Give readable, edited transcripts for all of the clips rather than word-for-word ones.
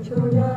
Glória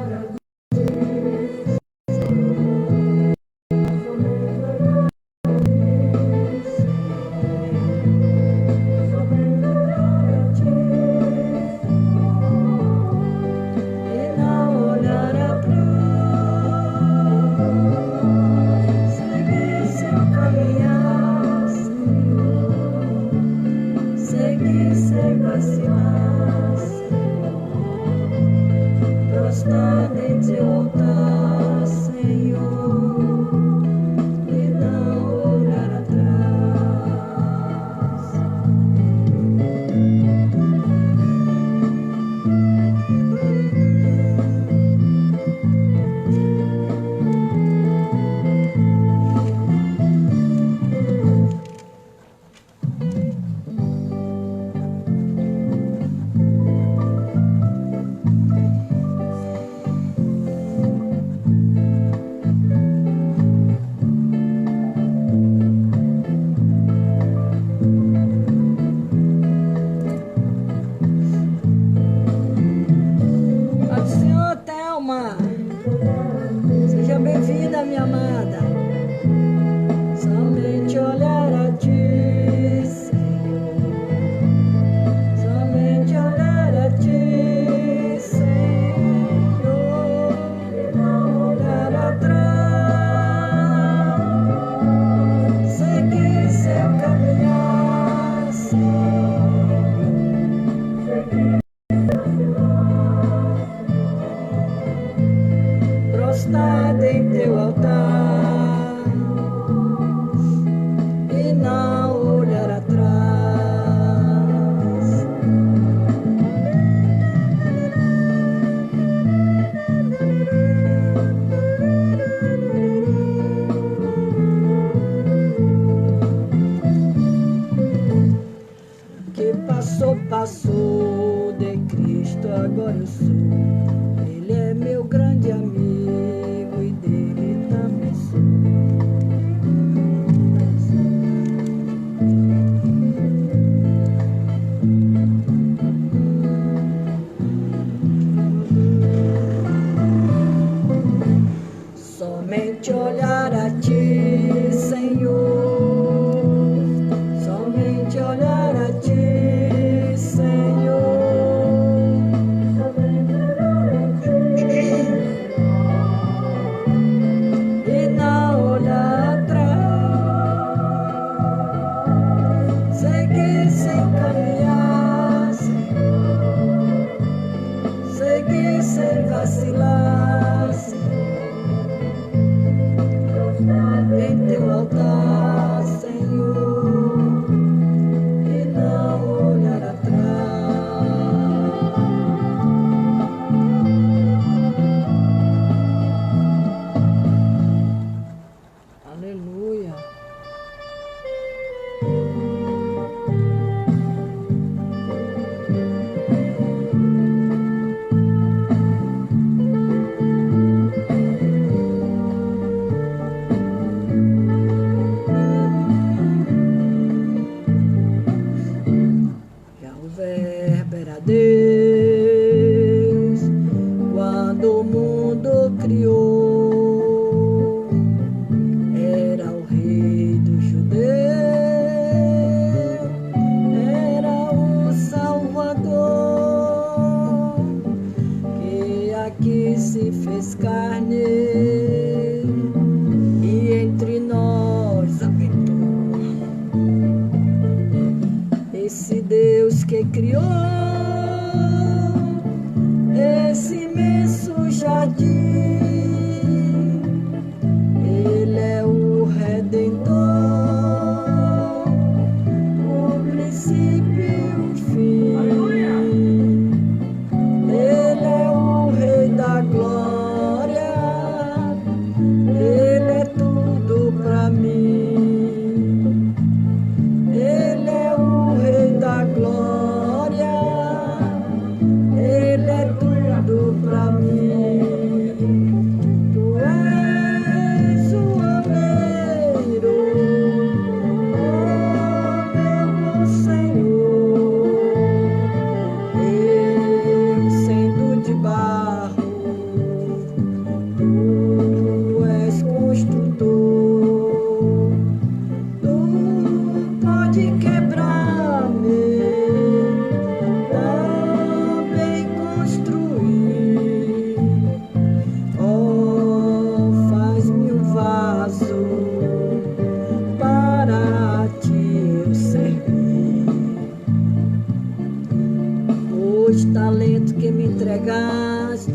que me entregaste,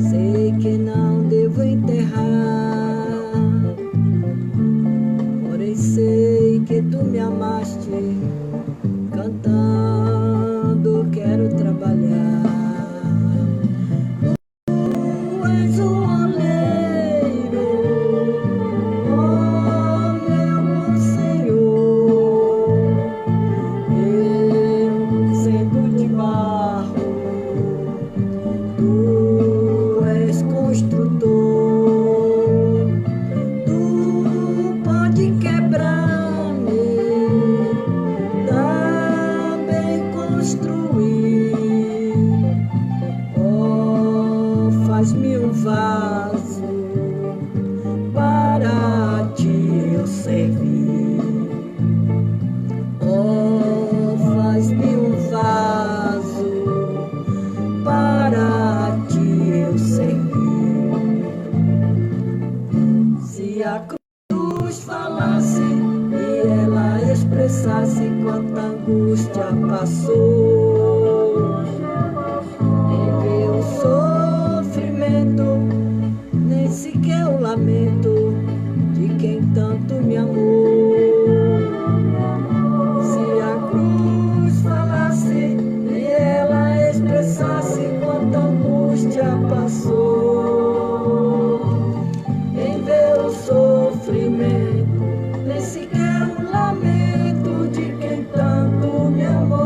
sei que não devo enterrar, porém sei que tu me amaste, cantando quero trabalhar. Tu és o oleiro, oh meu bom Senhor, eu sendo de barro, tu és construtor, tu pode quebrar-me, também construir, oh, faz-me um vaso para ti eu servir, oh, faz-me um vaso para ti eu servir. Se a cruz falasse e ela expressasse quanta angústia passou, em ver o sofrimento, nem sequer o lamento de quem tanto me amou. Se a cruz falasse e ela expressasse quanta angústia passou, em ver o sofrimento, nem sequer o lamento de quem tanto me amou.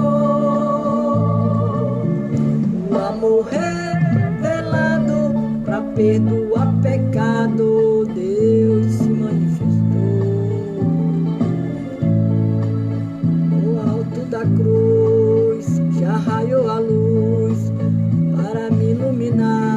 O amor revelado para perdoar pecado, Deus se manifestou no alto da cruz, já raiou a luz para me iluminar.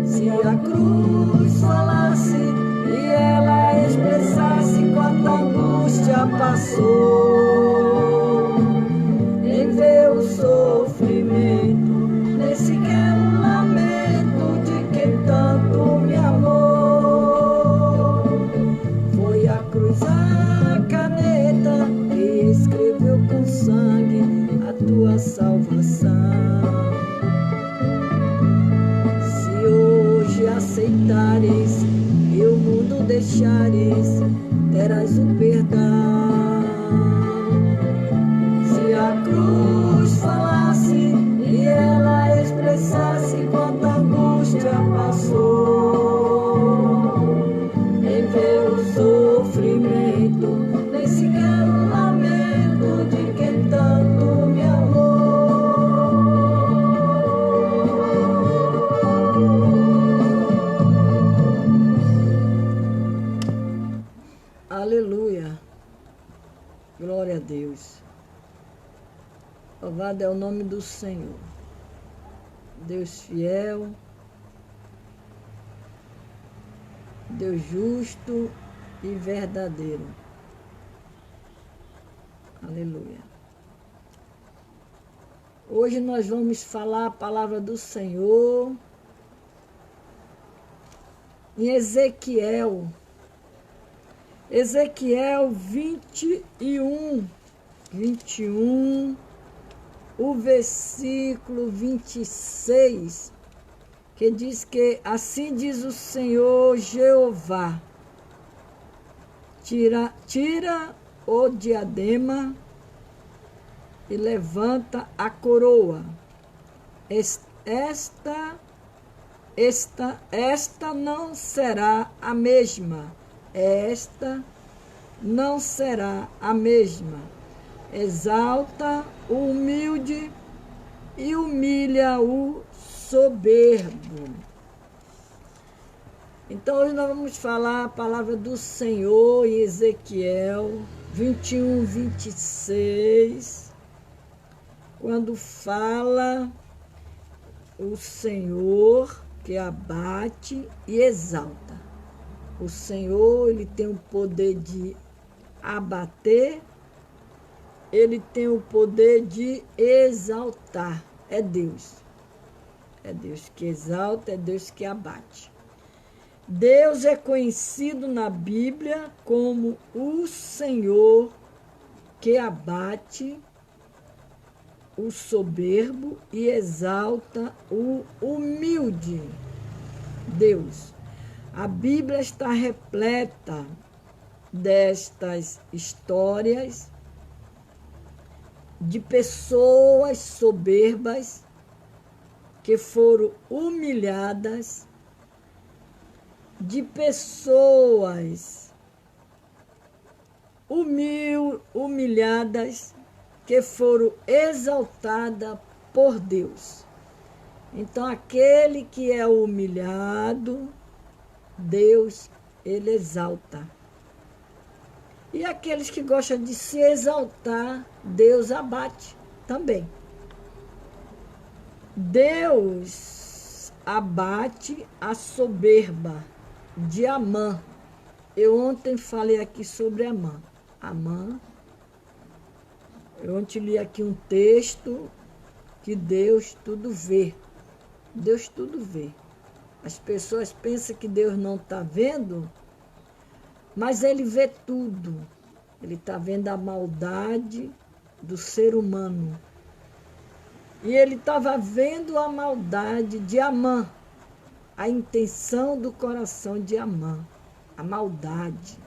Se a cruz falasse e ela expressasse quanta angústia passou, em ver o sofrimento, nem sequer o lamento de quem tanto me amou. Foi a cruz a caneta que escreveu com sangue a tua salvação. Se hoje aceitares e o mundo deixares, terás o perdão. Se a cruz falasse e ela expressasse quanta angústia passou, em ver o sofrimento, nem sequer o lamento de quem tanto me amou. Aleluia, glória a Deus. Louvado é o nome do Senhor, Deus fiel, Deus justo e verdadeiro. Aleluia. Hoje nós vamos falar a palavra do Senhor em Ezequiel 21, o versículo 26, que diz que assim diz o Senhor Jeová: tira o diadema e levanta a coroa. Esta não será a mesma. Esta não será a mesma. Exalta o humilde e humilha o soberbo. Então hoje nós vamos falar a palavra do Senhor em Ezequiel 21, 26, quando fala o Senhor que abate e exalta. O Senhor, ele tem o poder de abater, ele tem o poder de exaltar. É Deus. É Deus que exalta, é Deus que abate. Deus é conhecido na Bíblia como o Senhor que abate o soberbo e exalta o humilde. Deus. A Bíblia está repleta destas histórias de pessoas soberbas que foram humilhadas, de pessoas humilhadas que foram exaltadas por Deus. Então, aquele que é humilhado, Deus, ele exalta. E aqueles que gostam de se exaltar, Deus abate também. Deus abate a soberba de Amã. Eu ontem falei aqui sobre Amã. Amã, eu ontem li aqui um texto que Deus tudo vê. Deus tudo vê. As pessoas pensam que Deus não está vendo, mas Ele vê tudo. Ele está vendo a maldade do ser humano. E Ele estava vendo a maldade de Amã, a intenção do coração de Amã, a maldade.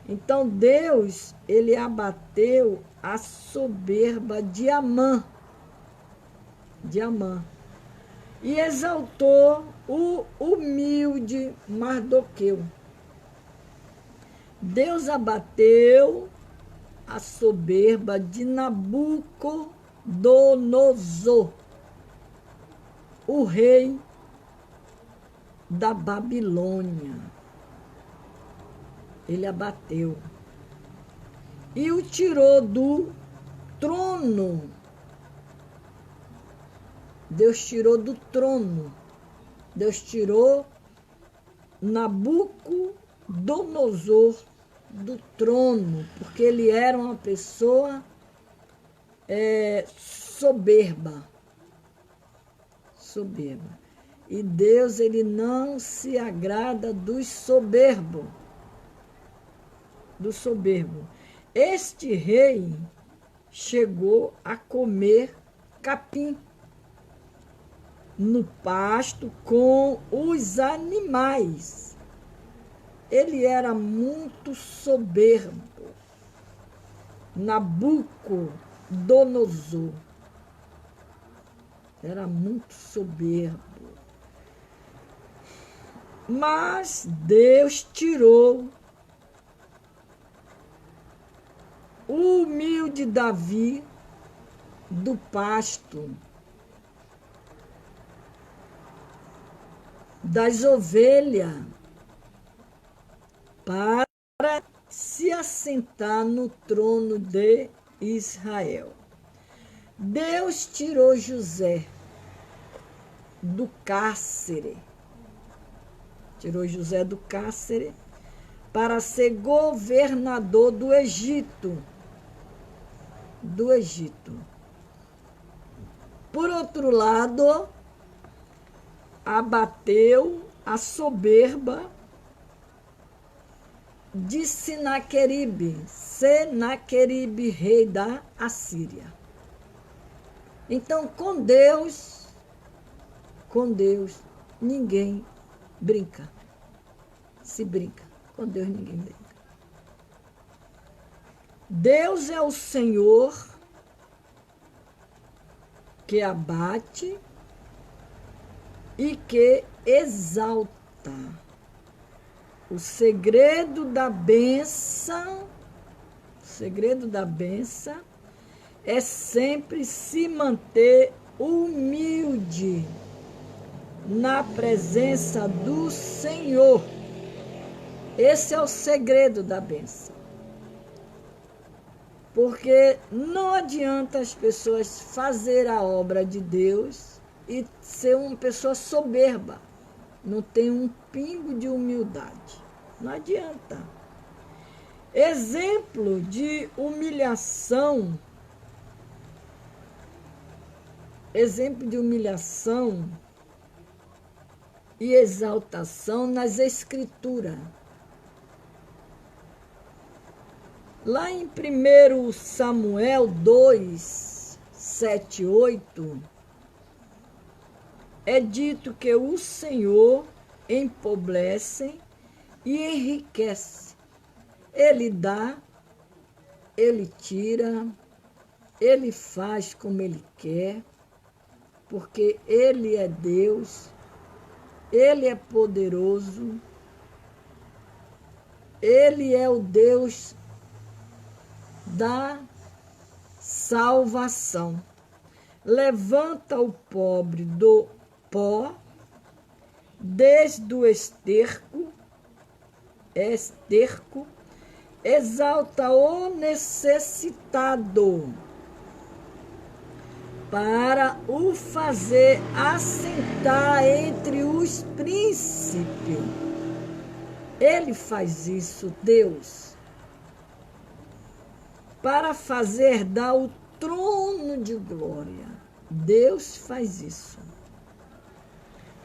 Então Deus, Ele abateu a soberba de Amã, e exaltou o humilde Mardoqueu. Deus abateu a soberba de Nabucodonosor, o rei da Babilônia. Ele abateu e o tirou do trono. Deus tirou do trono. Deus tirou Nabucodonosor do trono, porque ele era uma pessoa soberba. E Deus, ele não se agrada do soberbo. Este rei chegou a comer capim no pasto com os animais. Ele era muito soberbo. Nabucodonosor era muito soberbo. Mas Deus tirou o humilde Davi do pasto, das ovelhas, para se assentar no trono de Israel. Deus tirou José do cárcere, para ser governador do Egito. Por outro lado, abateu a soberba de Senaqueribe, rei da Assíria. Então, com Deus, ninguém brinca. Se brinca, com Deus ninguém brinca. Deus é o Senhor que abate e que exalta. O segredo da bênção é sempre se manter humilde na presença do Senhor. Esse é o segredo da bênção. Porque não adianta as pessoas fazer a obra de Deus e ser uma pessoa soberba. Não tem um pingo de humildade. Não adianta. Exemplo de humilhação e exaltação nas Escrituras. Lá em 1 Samuel 2, 7, 8, é dito que o Senhor empobrece e enriquece. Ele dá, ele tira, ele faz como ele quer, porque ele é Deus, ele é poderoso, ele é o Deus da salvação. Levanta o pobre do pó, desde o esterco, exalta o necessitado, para o fazer assentar entre os príncipes. Ele faz isso, Deus, para fazer dar o trono de glória. Deus faz isso.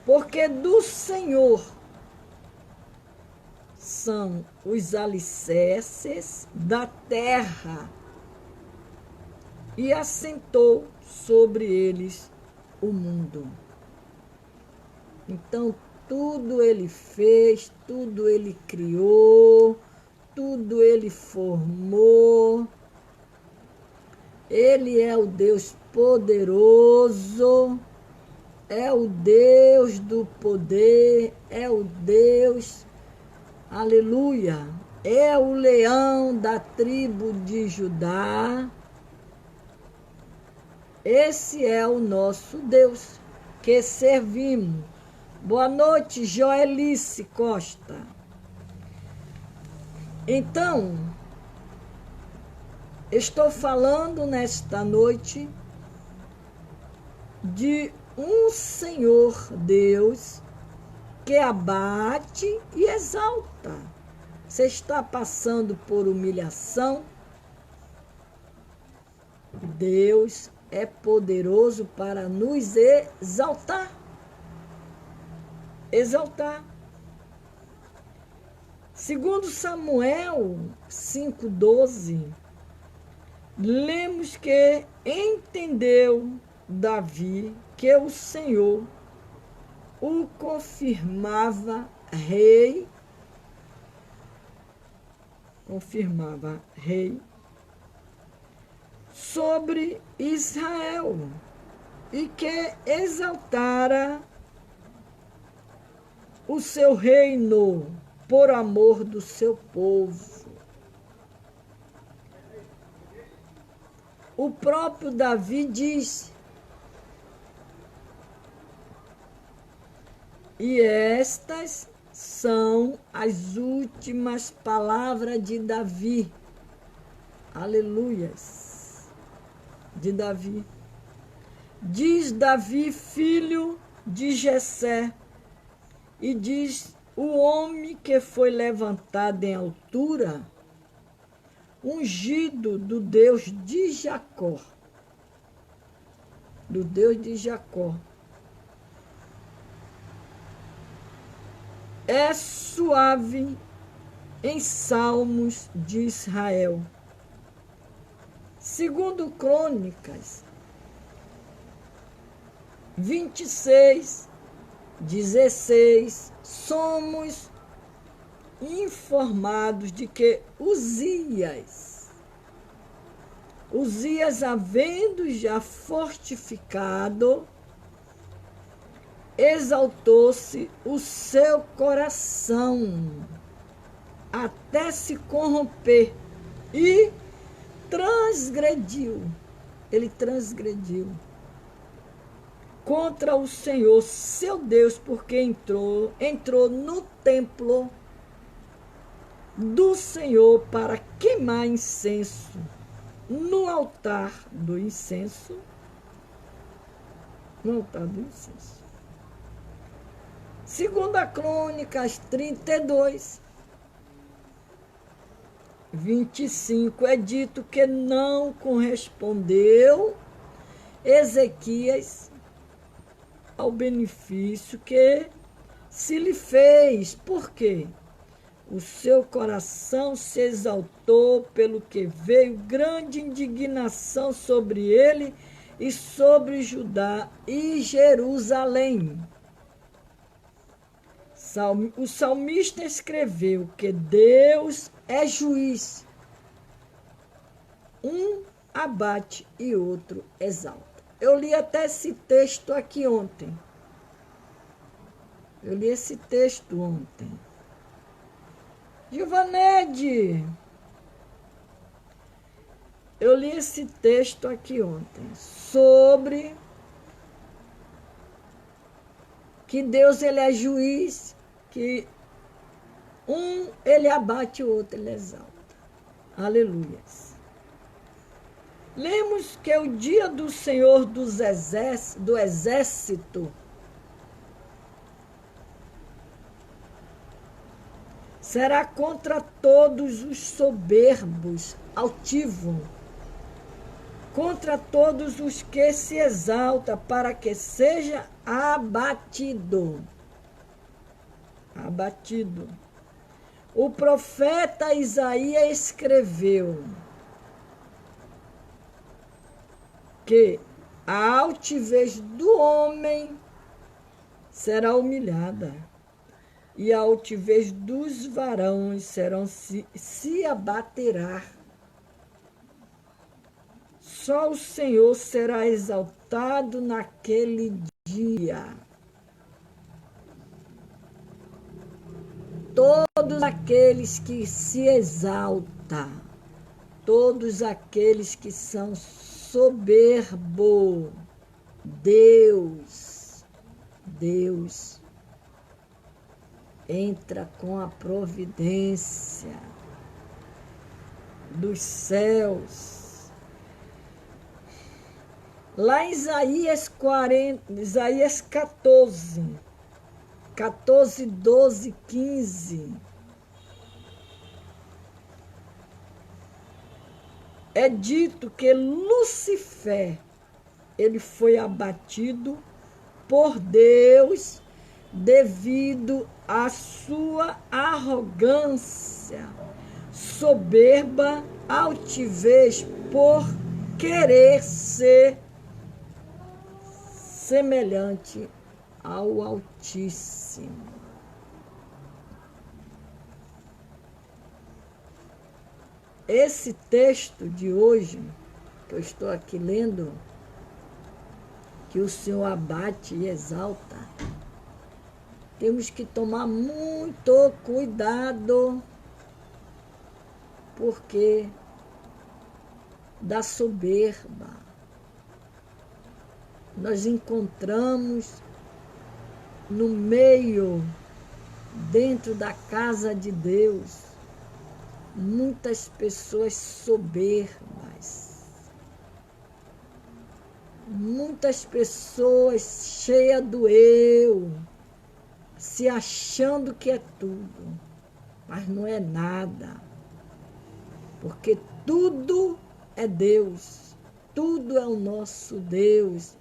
Porque do Senhor são os alicerces da terra, e assentou sobre eles o mundo. Então, tudo ele fez, tudo ele criou, tudo ele formou. Ele é o Deus poderoso, é o Deus do poder, é o Deus, aleluia, é o leão da tribo de Judá. Esse é o nosso Deus que servimos. Boa noite, Joelice Costa. Então, estou falando nesta noite de um Senhor Deus que abate e exalta. Você está passando por humilhação? Deus é poderoso para nos exaltar. Exaltar. Segundo Samuel 5,12, lemos que entendeu Davi que o Senhor o confirmava rei sobre Israel, e que exaltara o seu reino por amor do seu povo. O próprio Davi diz, e estas são as últimas palavras de Davi. Aleluias. De Davi. Diz Davi, filho de Jessé, e diz o homem que foi levantado em altura, ungido do Deus de Jacó. Do Deus de Jacó. É suave em salmos de Israel. Segundo Crônicas 26, 16, somos informados de que Uzias, havendo já fortificado, exaltou-se o seu coração até se corromper e transgrediu. Ele transgrediu contra o Senhor, seu Deus, porque entrou no templo do Senhor para queimar incenso no altar do incenso. No altar do incenso. Segunda Crônicas 32, 25, é dito que não correspondeu Ezequias ao benefício que se lhe fez. Por quê? O seu coração se exaltou, pelo que veio grande indignação sobre ele e sobre Judá e Jerusalém. O salmista escreveu que Deus é juiz. Um abate e outro exalta. Eu li até esse texto aqui ontem. Eu li esse texto ontem. Givanede, eu li esse texto aqui ontem sobre que Deus ele é juiz, que um ele abate, o outro ele exalta. Aleluias. Lemos que o dia do Senhor do exército será contra todos os soberbos, altivos, contra todos os que se exaltam, para que seja abatido. Abatido. O profeta Isaías escreveu que a altivez do homem será humilhada, e a altivez dos varões se abaterá. Só o Senhor será exaltado naquele dia. Todos aqueles que se exaltam, todos aqueles que são soberbo, Deus entra com a providência dos céus. Lá em Isaías 14, 12, 15, é dito que Lucifer, ele foi abatido por Deus devido à sua arrogância, soberba, altivez, por querer ser semelhante ao Altíssimo. Esse texto de hoje, que eu estou aqui lendo, que o Senhor abate e exalta, temos que tomar muito cuidado, porque da soberba nós encontramos no meio, dentro da casa de Deus, muitas pessoas soberbas, muitas pessoas cheias do eu, se achando que é tudo, mas não é nada, porque tudo é Deus, tudo é o nosso Deus,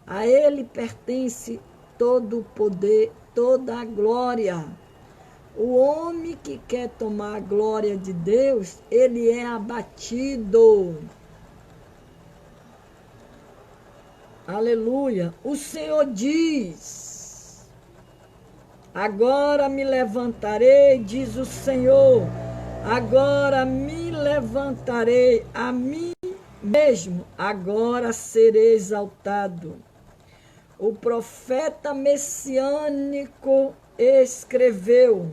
a Ele pertence todo o poder, toda a glória. O homem que quer tomar a glória de Deus, ele é abatido. Aleluia. O Senhor diz: agora me levantarei, diz o Senhor, agora me levantarei a mim mesmo, agora serei exaltado. O profeta messiânico escreveu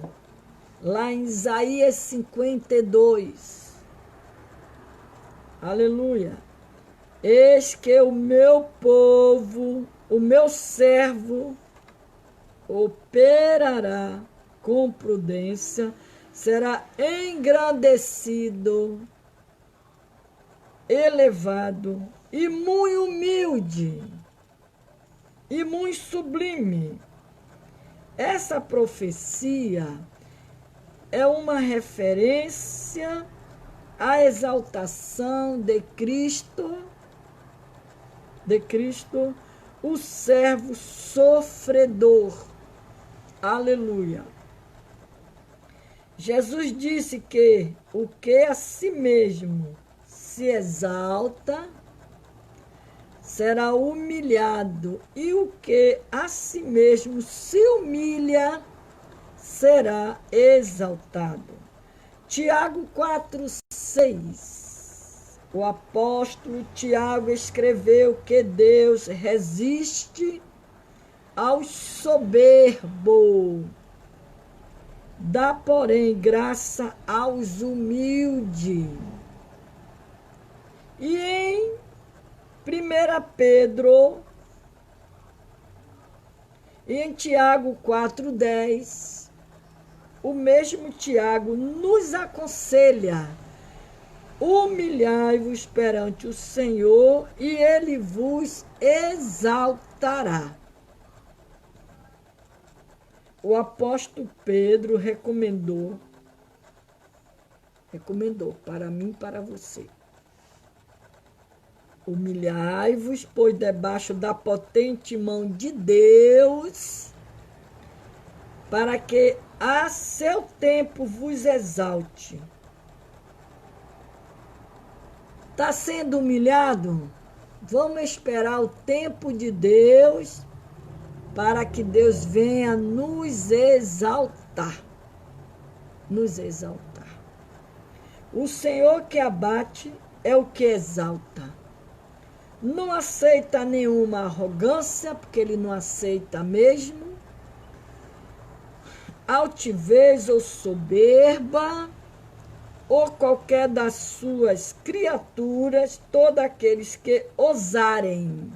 lá em Isaías 52. Aleluia. Eis que o meu povo, o meu servo, operará com prudência, será engrandecido, elevado e muito humilde e muito sublime. Essa profecia é uma referência à exaltação de Cristo, o servo sofredor. Aleluia. Jesus disse que o que a si mesmo se exalta será humilhado, e o que a si mesmo se humilha será exaltado. Tiago 4,6. O apóstolo Tiago escreveu que Deus resiste aos soberbos, dá, porém, graça aos humildes. E em 1 Pedro e em Tiago 4,10, o mesmo Tiago nos aconselha: humilhai-vos perante o Senhor e ele vos exaltará. O apóstolo Pedro recomendou para mim e para você: humilhai-vos, pois debaixo da potente mão de Deus, para que a seu tempo vos exalte. Está sendo humilhado? Vamos esperar o tempo de Deus para que Deus venha nos exaltar. Nos exaltar. O Senhor que abate é o que exalta. Não aceita nenhuma arrogância, porque ele não aceita mesmo. Altivez ou soberba, ou qualquer das suas criaturas, todos aqueles que ousarem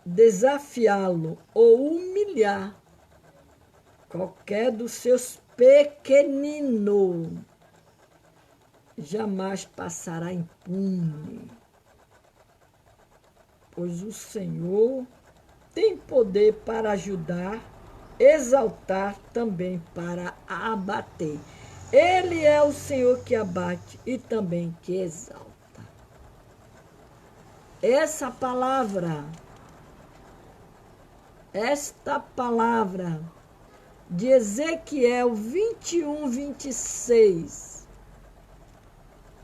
desafiá-lo ou humilhar qualquer dos seus pequeninos, jamais passará impune, pois o Senhor tem poder para ajudar, exaltar, também para abater. Ele é o Senhor que abate e também que exalta. Esta palavra de Ezequiel 21:26,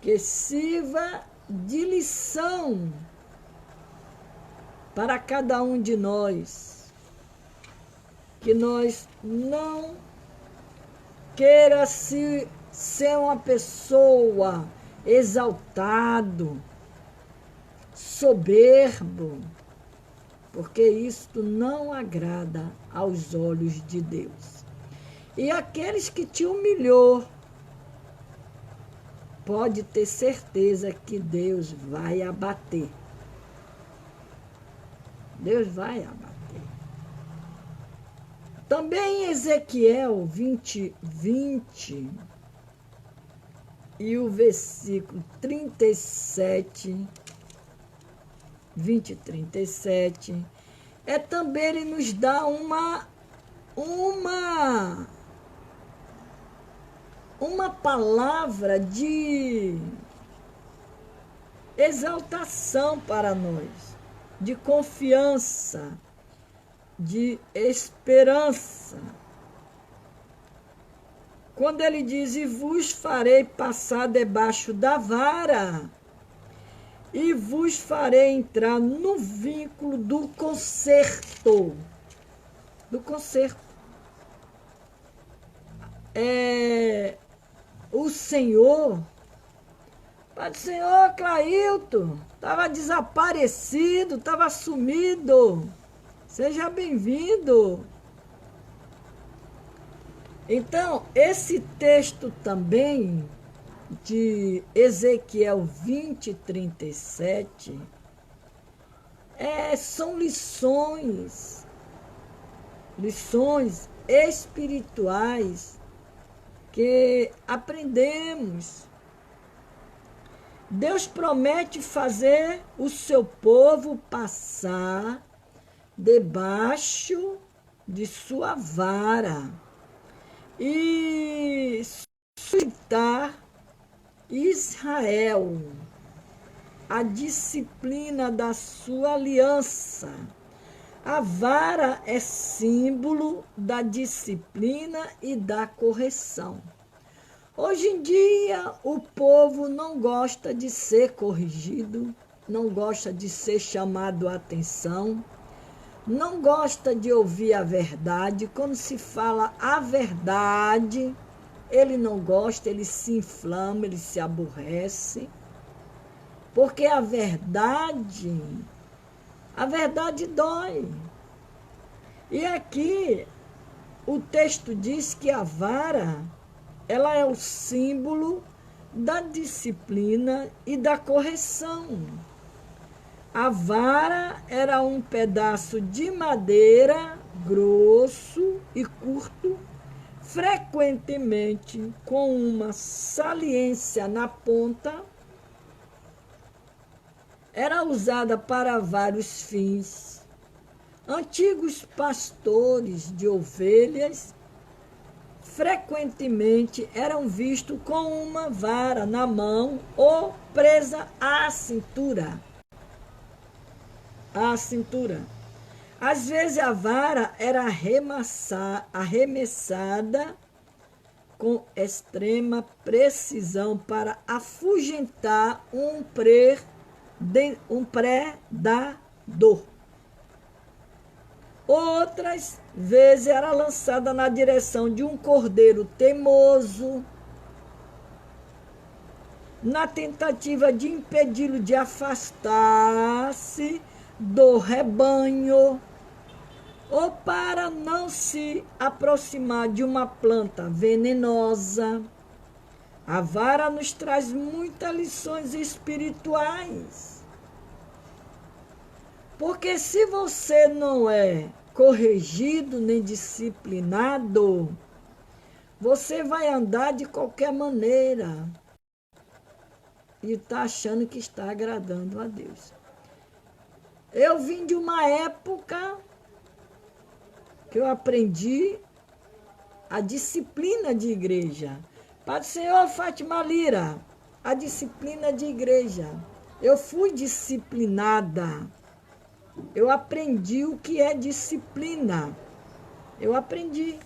que sirva de lição para cada um de nós, que nós não queira ser uma pessoa exaltado, soberbo, porque isto não agrada aos olhos de Deus. E aqueles que te humilhou, pode ter certeza que Deus vai abater. Deus vai abater. Também em Ezequiel 20 e o versículo 37, 20 e 37, também ele nos dá uma palavra de exaltação para nós, de confiança, de esperança. Quando ele diz: e vos farei passar debaixo da vara, e vos farei entrar no vínculo do concerto. Do concerto. O Senhor, Pai do Senhor, Clailton, estava desaparecido, estava sumido. Seja bem-vindo. Então, esse texto também de Ezequiel 20:37 são lições espirituais que aprendemos. Deus promete fazer o seu povo passar debaixo de sua vara e sujeitar Israel à disciplina da sua aliança, A vara é símbolo da disciplina e da correção. Hoje em dia, o povo não gosta de ser corrigido, não gosta de ser chamado a atenção, não gosta de ouvir a verdade. Quando se fala a verdade, ele não gosta, ele se inflama, ele se aborrece, porque a verdade dói. E aqui o texto diz que a vara, ela é o símbolo da disciplina e da correção. A vara era um pedaço de madeira grosso e curto, frequentemente com uma saliência na ponta. Era usada para vários fins. Antigos pastores de ovelhas frequentemente eram vistos com uma vara na mão ou presa à cintura. Às vezes a vara era arremessada com extrema precisão para afugentar um predador. Outras vezes era lançada na direção de um cordeiro teimoso, na tentativa de impedi-lo de afastar-se do rebanho, ou para não se aproximar de uma planta venenosa. A vara nos traz muitas lições espirituais. Porque se você não é corrigido nem disciplinado, você vai andar de qualquer maneira e está achando que está agradando a Deus. Eu vim de uma época que eu aprendi a disciplina de igreja. Padre Senhor Fátima Lira, a disciplina de igreja. Eu fui disciplinada. Eu aprendi o que é disciplina. Eu aprendi.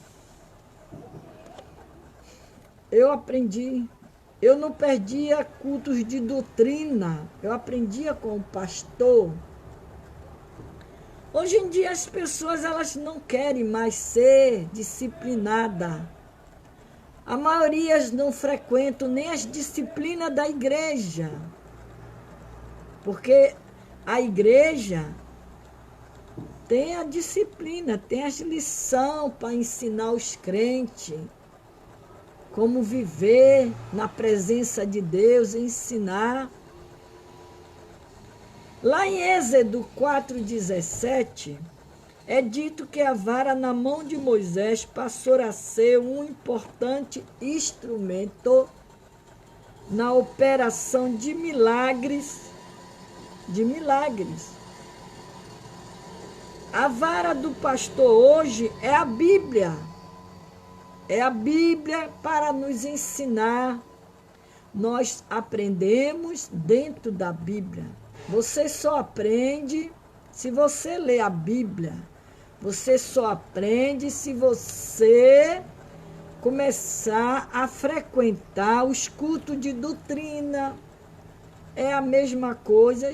Eu não perdia cultos de doutrina. Eu aprendia com o pastor. Hoje em dia as pessoas elas não querem mais ser disciplinadas. A maioria não frequentam nem as disciplinas da igreja. Porque a igreja tem a disciplina, tem as lições para ensinar os crentes como viver na presença de Deus, ensinar. Lá em Êxodo 4,17, é dito que a vara na mão de Moisés passou a ser um importante instrumento na operação de milagres. A vara do pastor hoje é a Bíblia. É a Bíblia para nos ensinar. Nós aprendemos dentro da Bíblia. Você só aprende se você lê a Bíblia. Você só aprende se você começar a frequentar os cultos de doutrina. É a mesma coisa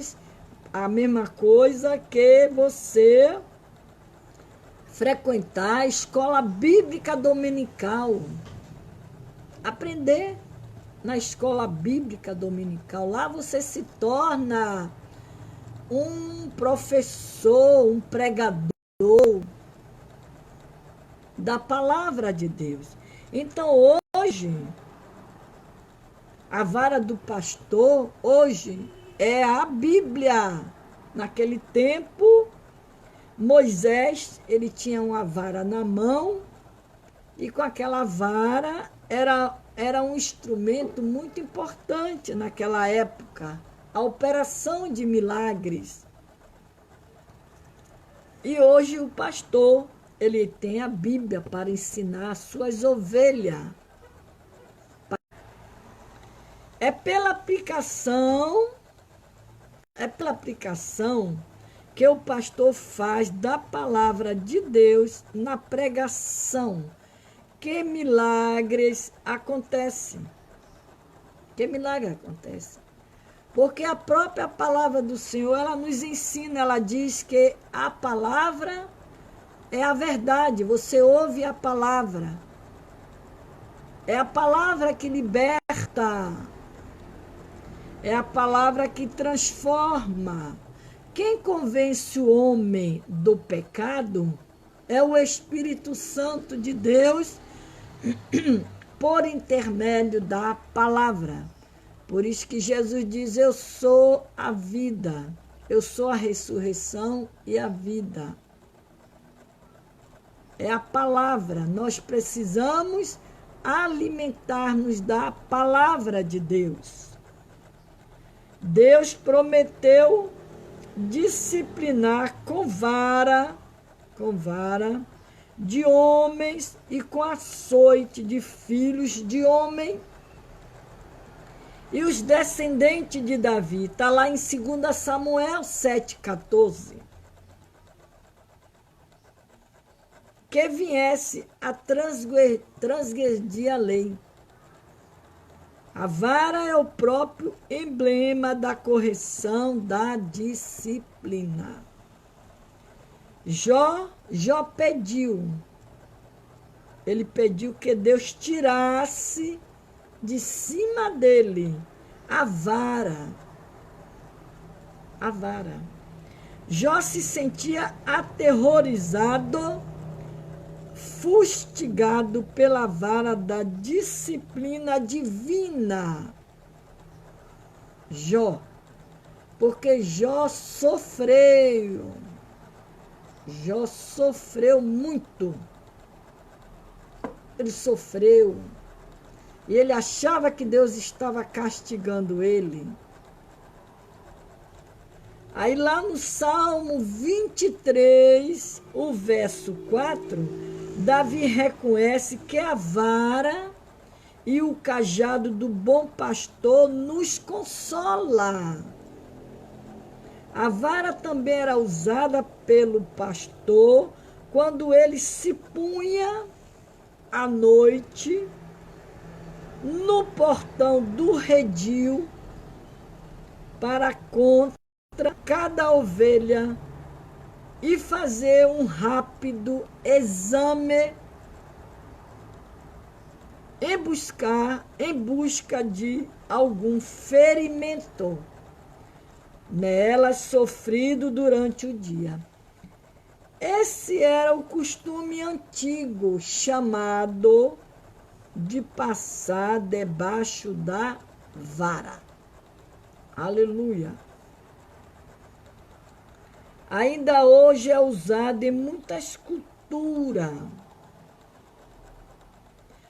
que você frequentar a escola bíblica dominical. Aprender na escola bíblica dominical. Lá você se torna um professor, um pregador da palavra de Deus. Então hoje, a vara do pastor hoje é a Bíblia. Naquele tempo, Moisés, ele tinha uma vara na mão e com aquela vara era um instrumento muito importante naquela época, a operação de milagres. E hoje o pastor, ele tem a Bíblia para ensinar as suas ovelhas. É pela aplicação que o pastor faz da palavra de Deus na pregação. Que milagres acontecem. Que milagre acontece. Porque a própria palavra do Senhor, ela nos ensina, ela diz que a palavra é a verdade. Você ouve a palavra. É a palavra que liberta. É a palavra que transforma. Quem convence o homem do pecado é o Espírito Santo de Deus por intermédio da palavra. Por isso que Jesus diz: eu sou a vida, eu sou a ressurreição e a vida. É a palavra. Nós precisamos alimentar-nos da palavra de Deus. Deus prometeu disciplinar com vara de homens e com açoite de filhos de homem e os descendentes de Davi. Está lá em 2 Samuel 7,14. Que viesse a transgredir a lei. A vara é o próprio emblema da correção, da disciplina. Jó pediu. Ele pediu que Deus tirasse de cima dele a vara. A vara. Jó se sentia aterrorizado, fustigado pela vara da disciplina divina. Jó, porque Jó sofreu muito. Ele sofreu. E ele achava que Deus estava castigando ele. Aí lá no Salmo 23, o verso 4, Davi reconhece que a vara e o cajado do bom pastor nos consola. A vara também era usada pelo pastor quando ele se punha à noite no portão do redil para contra cada ovelha e fazer um rápido exame em busca de algum ferimento nela sofrido durante o dia. Esse era o costume antigo, chamado de passar debaixo da vara. Aleluia. Ainda hoje é usado em muitas culturas.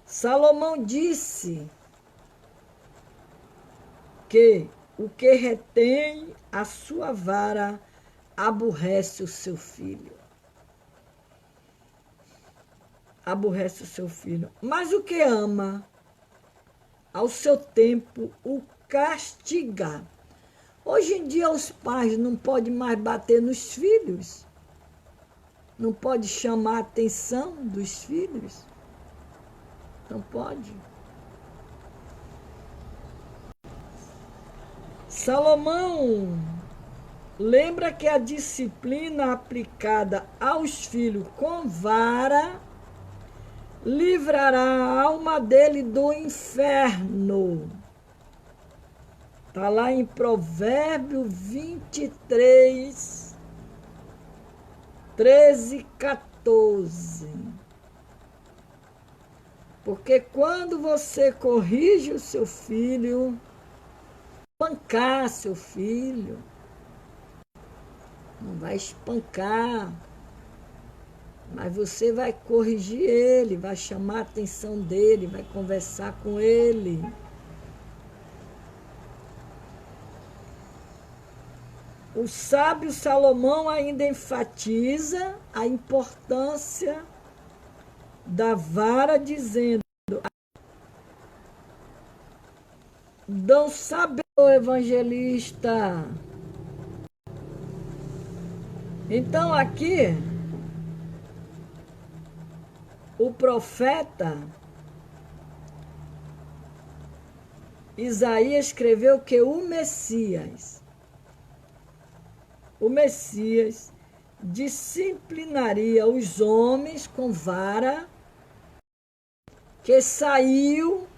Salomão disse que o que retém a sua vara aborrece o seu filho. Aborrece o seu filho. Mas o que ama, ao seu tempo, o castiga. Hoje em dia os pais não podem mais bater nos filhos. Não pode chamar a atenção dos filhos. Não pode. Salomão lembra que a disciplina aplicada aos filhos com vara livrará a alma dele do inferno. Está lá em Provérbio 23, 13 e 14. Porque quando você corrige o seu filho, espancar seu filho, não vai espancar, mas você vai corrigir ele, vai chamar a atenção dele, vai conversar com ele. O sábio Salomão ainda enfatiza a importância da vara, dizendo: não sabe o evangelista, Então aqui, o profeta Isaías escreveu que o Messias disciplinaria os homens com vara, que saiu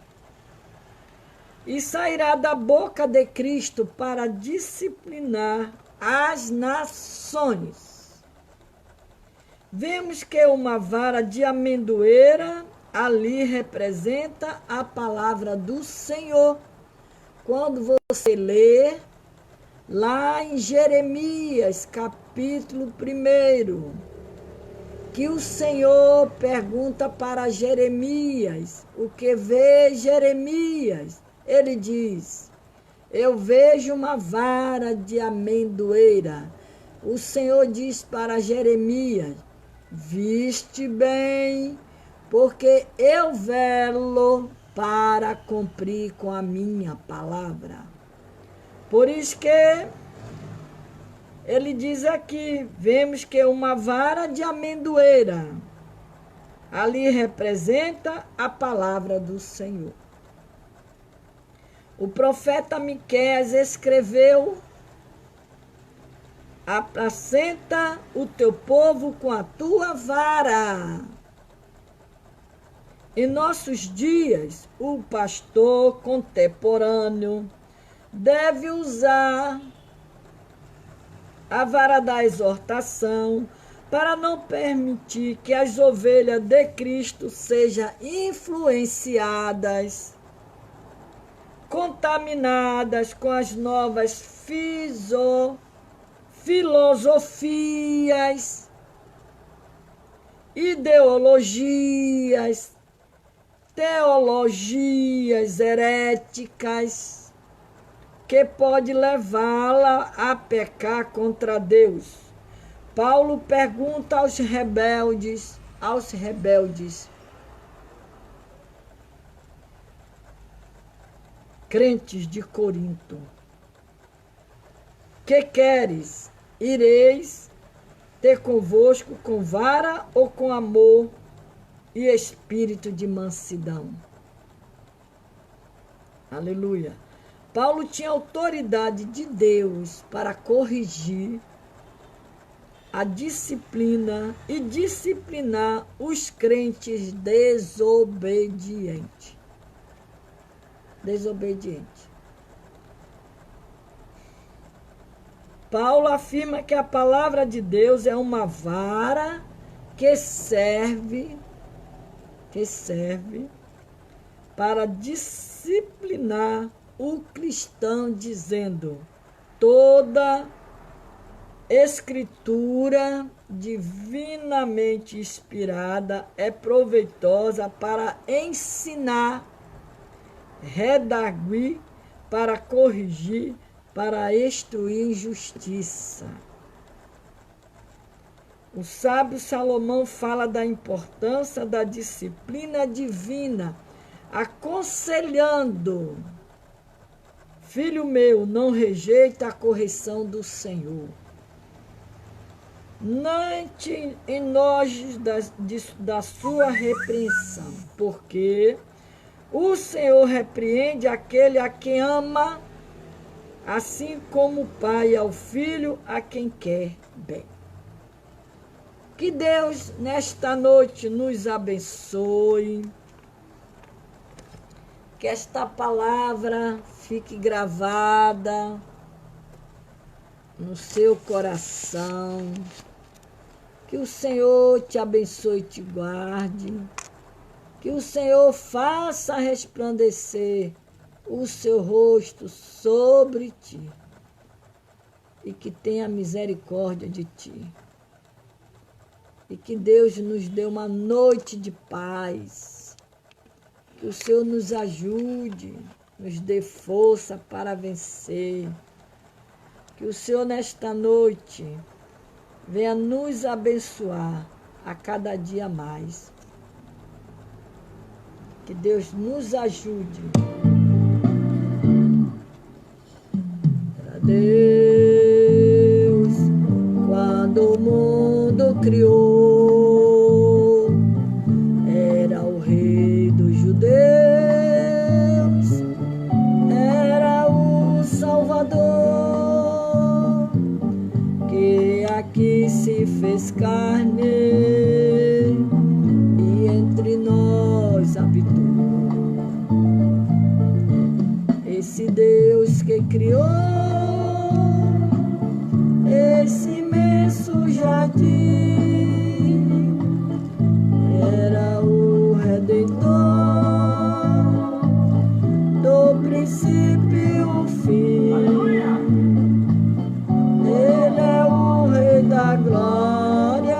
e sairá da boca de Cristo para disciplinar as nações. Vemos que uma vara de amendoeira ali representa a palavra do Senhor. Quando você lê lá em Jeremias, capítulo 1, que o Senhor pergunta para Jeremias, o que vê Jeremias? Ele diz, eu vejo uma vara de amendoeira. O Senhor diz para Jeremias, viste bem, porque eu velo para cumprir com a minha palavra. Por isso que ele diz aqui, vemos que uma vara de amendoeira ali representa a palavra do Senhor. O profeta Miqueias escreveu, apacenta o teu povo com a tua vara. Em nossos dias, o pastor contemporâneo deve usar a vara da exortação para não permitir que as ovelhas de Cristo sejam influenciadas, contaminadas com as novas filosofias, ideologias, teologias heréticas, que pode levá-la a pecar contra Deus. Paulo pergunta aos rebeldes, crentes de Corinto, que queres? Ireis ter convosco com vara ou com amor e espírito de mansidão? Aleluia. Paulo tinha autoridade de Deus para corrigir a disciplina e disciplinar os crentes desobedientes. Paulo afirma que a palavra de Deus é uma vara que serve para disciplinar o cristão, dizendo: toda escritura divinamente inspirada é proveitosa para ensinar, redarguir, para corrigir, para instruir em justiça. O sábio Salomão fala da importância da disciplina divina, aconselhando: filho meu, não rejeita a correção do Senhor. Não te enojes da sua repreensão, porque o Senhor repreende aquele a quem ama, assim como o pai ao filho a quem quer bem. Que Deus, nesta noite, nos abençoe. Que esta palavra fique gravada no seu coração. Que o Senhor te abençoe e te guarde. Que o Senhor faça resplandecer o seu rosto sobre ti. E que tenha misericórdia de ti. E que Deus nos dê uma noite de paz. Que o Senhor nos ajude, nos dê força para vencer. Que o Senhor, nesta noite, venha nos abençoar a cada dia mais. Que Deus nos ajude. Para Deus, quando que se fez carne e entre nós habitou. Esse Deus que criou esse imenso jardim era o Redentor do princípio e o fim. Ele é o Rei da glória,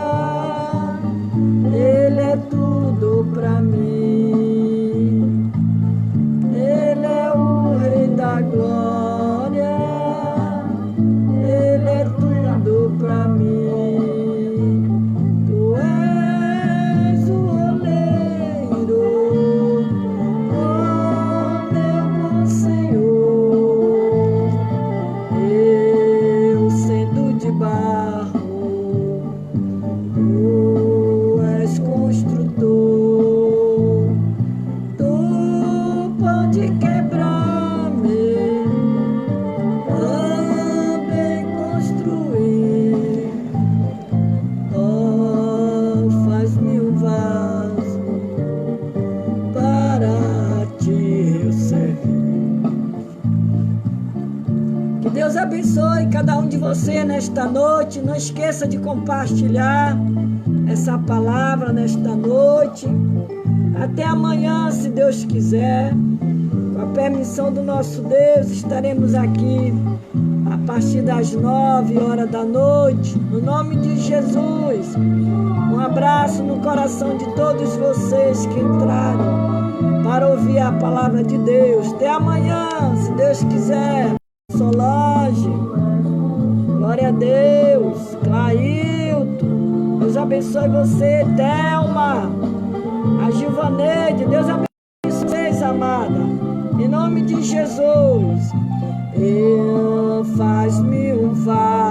Ele é tudo pra mim. Ele é o Rei da glória, Ele é tudo pra mim. Tu és o oleiro, oh meu bom Senhor. Eu sendo de barro, tu és construtor. Tu pode quebrar-me, também construir. Oh, faz-me um vaso para ti eu servir. Que Deus abençoe cada um de você nesta noite. Não esqueça de compartilhar essa palavra nesta noite. Até amanhã, se Deus quiser. Com a permissão do nosso Deus, estaremos aqui a partir das 9h da noite. No nome de Jesus. Um abraço no coração de todos vocês que entraram para ouvir a palavra de Deus. Até amanhã, se Deus quiser. Solange, glória a Deus. Clailton, Deus abençoe você. Thelma, a Gilvaneide, Deus abençoe vocês, amada. Em nome de Jesus. Faz-me um vaso